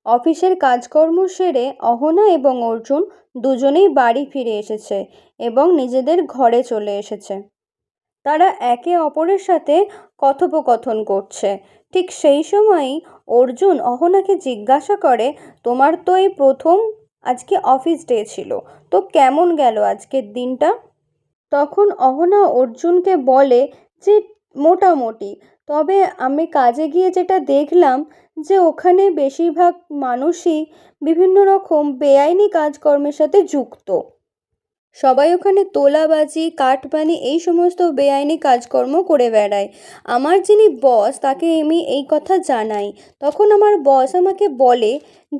অফিসের কাজকর্ম সেরে অহনা এবং অর্জুন দুজনেই বাড়ি ফিরে এসেছে এবং নিজেদের ঘরে চলে এসেছে। তারা একে অপরের সাথে কথোপকথন করছে। ঠিক সেই সময়ই অর্জুন অহনাকে জিজ্ঞাসা করে, তোমার তো এই প্রথম আজকে অফিস ডে ছিল, তো কেমন গেল আজকের দিনটা? তখন অহনা অর্জুনকে বলে যে মোটামুটি, তবে আমি কাজে গিয়ে যেটা দেখলাম যে ওখানে বেশিরভাগ মানুষই বিভিন্ন রকম বেআইনি কাজকর্মের সাথে যুক্ত। সবাই ওখানে তোলাবাজি, কাটমানি এই সমস্ত বেআইনি কাজকর্ম করে বেড়ায়। আমার যিনি বস তাকে আমি এই কথা জানাই। তখন আমার বস আমাকে বলে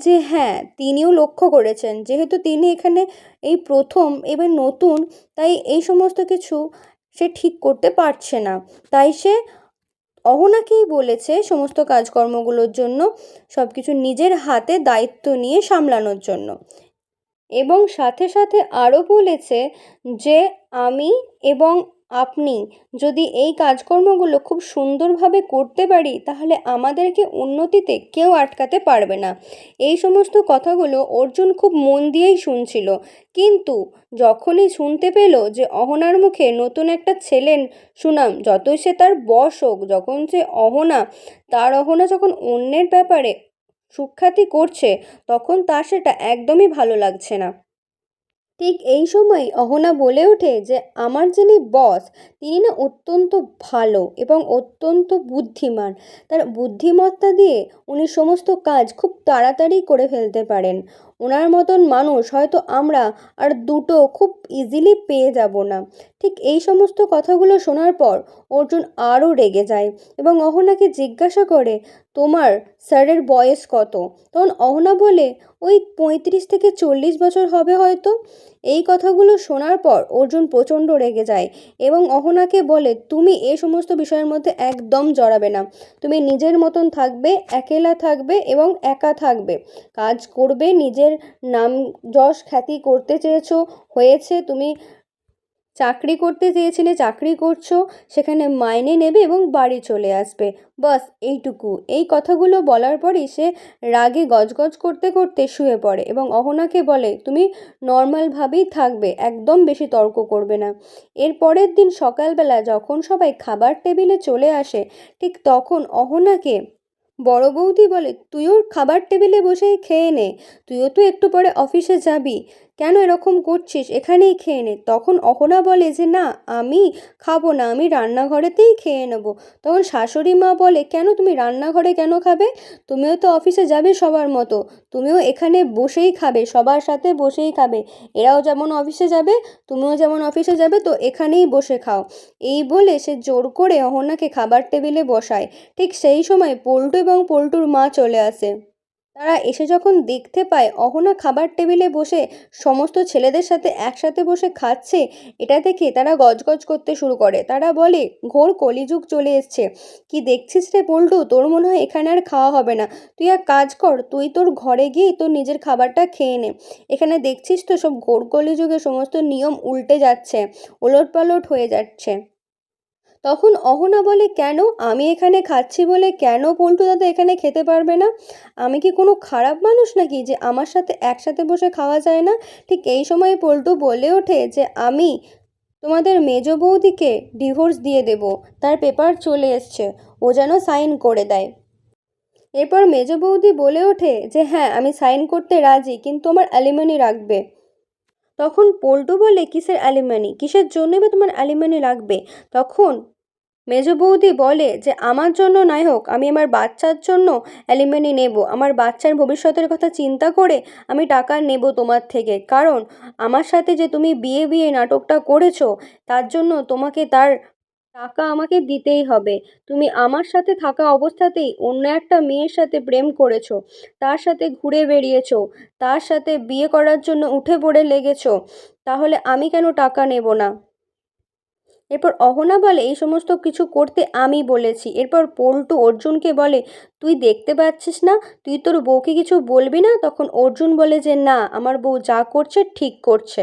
যে হ্যাঁ, তিনিও লক্ষ্য করেছেন, যেহেতু তিনি এখানে এই প্রথম এবার নতুন, তাই এই সমস্ত কিছু সে ঠিক করতে পারছে না। তাই সে অহনাকেই বলেছে সমস্ত কাজকর্মগুলোর জন্য সব কিছু নিজের হাতে দায়িত্ব নিয়ে সামলানোর জন্য। এবং সাথে সাথে আরও বলেছে যে আমি এবং আপনি যদি এই কাজকর্মগুলো খুব সুন্দরভাবে করতে পারি তাহলে আমাদেরকে উন্নতিতে কেউ আটকাতে পারবে না। এই সমস্ত কথাগুলো অর্জুন খুব মন দিয়েই শুনছিল, কিন্তু যখনই শুনতে পেল যে অহনার মুখে নতুন একটা ছেলের সুনাম, যতই সে তার বশ হোক, যখন সে অহনা যখন অন্যের ব্যাপারে সুখ্যাতি করছে, তখন তার সেটা একদমই ভালো লাগছে না। ঠিক এই সময় অহনা বলে ওঠে যে আমার যিনি বস তিনি না অত্যন্ত ভালো এবং অত্যন্ত বুদ্ধিমান। তার বুদ্ধিমত্তা দিয়ে উনি সমস্ত কাজ খুব তাড়াতাড়ি করে ফেলতে পারেন। ওনার মতন মানুষ হয়তো আমরা আর দুটো খুব ইজিলি পেয়ে যাব না। ঠিক এই সমস্ত কথাগুলো শোনার পর অর্জুন আরও রেগে যায় এবং অহনাকে জিজ্ঞাসা করে, তোমার স্যারের বয়স কত? তখন অহনা বলে, ওই 35 থেকে 40 বছর হবে হয়তো। এই কথাগুলো শোনার পর অর্জুন প্রচণ্ড রেগে যায় এবং অহনাকে বলে, তুমি এই সমস্ত বিষয়ের মধ্যে একদম জড়াবে না। তুমি নিজের মতন থাকবে, একেলা থাকবে এবং একা থাকবে, কাজ করবে, নিজের নাম যশ খ্যাতি করতে চেয়েছো, হয়েছে। তুমি চাকরি করতে চেয়েছিলে, চাকরি করছো, সেখানে মাইনে নেবে এবং বাড়ি চলে আসবে, বাস এইটুকু। এই কথাগুলো বলার পরই সে রাগে গজগজ করতে করতে শুয়ে পড়ে এবং অহনাকে বলে, তুমি নর্মালভাবেই থাকবে, একদম বেশি তর্ক করবে না। এর পরের দিন সকালবেলা যখন সবাই খাবার টেবিলে চলে আসে, ঠিক তখন অহনাকে বড় বৌদি বলে, তুইও খাবার টেবিলে বসেই খেয়ে নে, তুইও তো একটু পরে অফিসে যাবি, কেন এরকম করছিস, এখানেই খেয়ে নে। তখন অহনা বলে যে না, আমি খাবো না, আমি রান্নাঘরেতেই খেয়ে নেবো। তখন শাশুড়ি মা বলে, কেন তুমি রান্নাঘরে কেন খাবে? তুমিও তো অফিসে যাবে সবার মতো, তুমিও এখানে বসেই খাবে, সবার সাথে বসেই খাবে। এরাও যেমন অফিসে যাবে, তুমিও যেমন অফিসে যাবে, তো এখানেই বসে খাও। এই বলে সে জোর করে অহনাকে খাবার টেবিলে বসায়। ঠিক সেই সময় পল্টু এবং পল্টুর মা চলে আসে। তারা এসে যখন দেখতে পায় অহনা খাবার টেবিলে বসে সমস্ত ছেলেদের সাথে একসাথে বসে খাচ্ছে, এটা দেখে তারা গজগজ করতে শুরু করে। তারা বলে, ঘোর কলিযুগ চলে এসছে, কি দেখছিস রে পল্টু, তোর মনে হয় এখানে আর খাওয়া হবে না। তুই এক কাজ কর, তুই তোর ঘরে গিয়ে তোর নিজের খাবারটা খেয়ে নে। এখানে দেখছিস তো সব ঘোর কলিযুগে সমস্ত নিয়ম উল্টে যাচ্ছে, ওলটপালট হয়ে যাচ্ছে। তখন অহনা বলে, কেন আমি এখানে খাচ্ছি বলে কেন পল্টু দাদা এখানে খেতে পারবে না? আমি কি কোনো খারাপ মানুষ নাকি যে আমার সাথে একসাথে বসে খাওয়া যায় না? ঠিক এই সময় পল্টু বলে ওঠে যে আমি তোমাদের মেজ বৌদিকে ডিভোর্স দিয়ে দেব, তার পেপার চলে এসছে, ও যেন সাইন করে দেয়। এরপর মেজ বৌদি বলে ওঠে যে হ্যাঁ, আমি সাইন করতে রাজি, কিন্তু আমার অ্যালিমনি রাখবে। তখন পল্টু বলে, কিসের অ্যালিমনি, কিসের জন্যই বা তোমার অ্যালিমনি লাগবে? তখন মেজ বৌদি বলে যে আমার জন্য নাই হোক, আমি আমার বাচ্চার জন্য অ্যালিমনি নেব, আমার বাচ্চার ভবিষ্যতের কথা চিন্তা করে আমি টাকা নেব তোমার থেকে, কারণ আমার সাথে যে তুমি বিয়ে বিয়ে নাটকটা করেছো, তার জন্য তোমাকে তার টাকা আমাকে দিতেই হবে। তুমি আমার সাথে থাকা অবস্থাতেই অন্য একটা মেয়ের সাথে প্রেম করেছো, তার সাথে ঘুরে বেরিয়েছো, তার সাথে বিয়ে করার জন্য উঠে পড়ে লেগেছো, তাহলে আমি কেন টাকা নেব না? এরপর অহনা বলে, এই সমস্ত কিছু করতে আমি বলেছি। এরপর পল্টু অর্জুনকে বলে, তুই দেখতে পাচ্ছিস না, তুই তোর বউকে কিছু বলবি না? তখন অর্জুন বলে যে না, আমার বউ যা করছে ঠিক করছে।